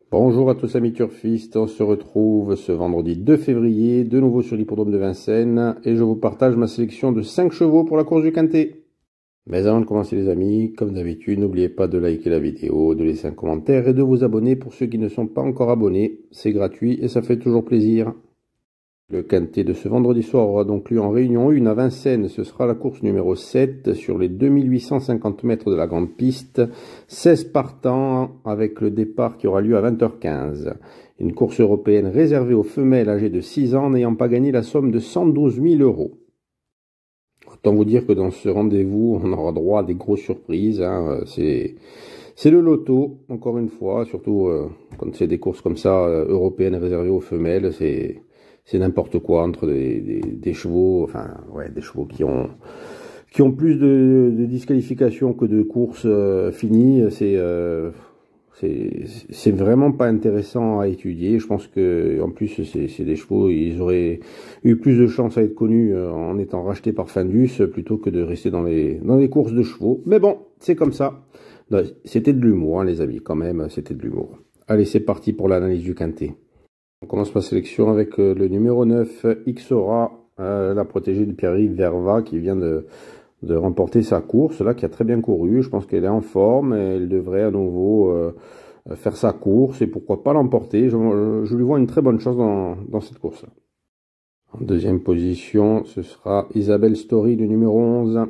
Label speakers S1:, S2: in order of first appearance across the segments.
S1: Bonjour à tous amis turfistes, on se retrouve ce vendredi 2 février, de nouveau sur l'hippodrome de Vincennes, et je vous partage ma sélection de 5 chevaux pour la course du Quintet. Mais avant de commencer les amis, comme d'habitude, n'oubliez pas de liker la vidéo, de laisser un commentaire et de vous abonner pour ceux qui ne sont pas encore abonnés. C'est gratuit et ça fait toujours plaisir. Le Quintet de ce vendredi soir aura donc lieu en Réunion 1 à Vincennes. Ce sera la course numéro 7 sur les 2850 mètres de la grande piste. 16 partants avec le départ qui aura lieu à 20h15. Une course européenne réservée aux femelles âgées de 6 ans n'ayant pas gagné la somme de 112 000 €. Autant vous dire que dans ce rendez-vous, on aura droit à des grosses surprises. C'est le loto, encore une fois, surtout quand c'est des courses comme ça, européennes réservées aux femelles, c'est n'importe quoi entre des chevaux, enfin ouais, des chevaux qui ont plus de disqualifications que de courses finies. C'est vraiment pas intéressant à étudier. Je pense que en plus c'est des chevaux, ils auraient eu plus de chances à être connus en étant rachetés par Findus plutôt que de rester dans les courses de chevaux. Mais bon, c'est comme ça. C'était de l'humour, hein, les amis, quand même, c'était de l'humour. Allez, c'est parti pour l'analyse du Quintet. On commence ma sélection avec le numéro 9, Ixora, la protégée de Pierre-Yves Verva, qui vient de remporter sa course, là, qui a très bien couru. Je pense qu'elle est en forme et elle devrait à nouveau faire sa course et pourquoi pas l'emporter. Je lui vois une très bonne chance dans cette course-là. En deuxième position, ce sera Isabelle Story, le numéro 11,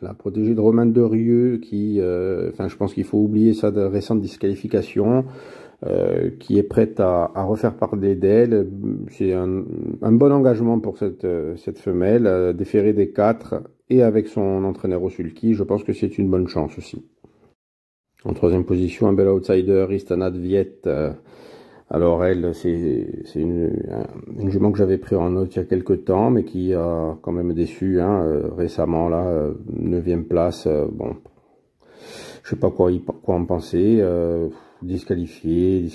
S1: la protégée de Romain Derieux, qui, je pense qu'il faut oublier sa récente disqualification. Qui est prête à refaire parler d'elle. C'est un bon engagement pour cette femelle, déférée des 4 et avec son entraîneur au sulky, je pense que c'est une bonne chance aussi. En troisième position, un bel outsider, Istana de Viette. Alors elle, c'est une jument que j'avais pris en note il y a quelques temps, mais qui a quand même déçu récemment, là, 9e place. Bon, je sais pas quoi en penser. Disqualifié,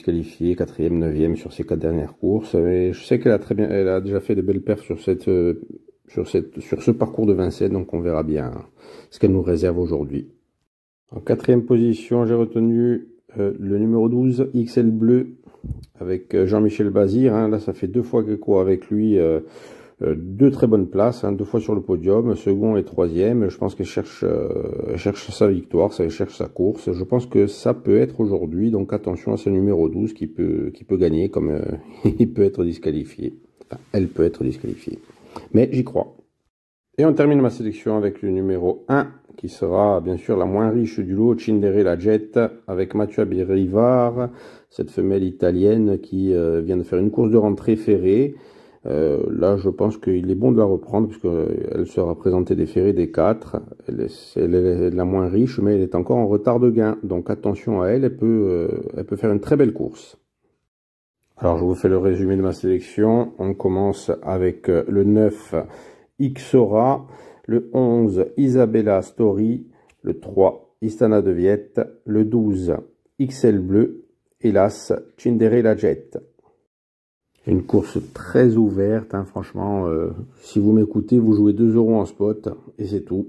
S1: 4e, 9e sur ses 4 dernières courses. Mais je sais elle a déjà fait de belles perfs sur ce parcours de Vincennes, donc on verra bien ce qu'elle nous réserve aujourd'hui. En 4e position, j'ai retenu le numéro 12, XL Bleu, avec Jean-Michel Bazir. Là, ça fait 2 fois qu'il court avec lui. 2 très bonnes places, 2 fois sur le podium, second et 3e. Je pense qu'elle cherche sa victoire, elle cherche sa course. Je pense que ça peut être aujourd'hui, donc attention à ce numéro 12 qui peut gagner, comme il peut être disqualifié. Enfin, elle peut être disqualifiée. Mais j'y crois. Et on termine ma sélection avec le numéro 1, qui sera bien sûr la moins riche du lot, Cindere la Jet, avec Mathieu Abirivard, cette femelle italienne qui vient de faire une course de rentrée ferrée. Là, je pense qu'il est bon de la reprendre puisqu'elle sera présentée des ferrés des 4. Elle est la moins riche, mais elle est encore en retard de gain. Donc attention à elle, elle peut faire une très belle course. Alors, je vous fais le résumé de ma sélection. On commence avec le 9, Ixora, le 11, Isabella Story, le 3, Istana de Viette, le 12, XL Bleu, hélas, Cindere la Jet. Une course très ouverte, franchement, si vous m'écoutez, vous jouez 2 € en spot, et c'est tout.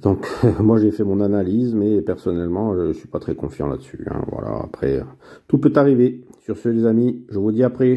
S1: Donc, moi j'ai fait mon analyse, mais personnellement, je suis pas très confiant là-dessus. Voilà, après, tout peut arriver. Sur ce les amis, je vous dis à après.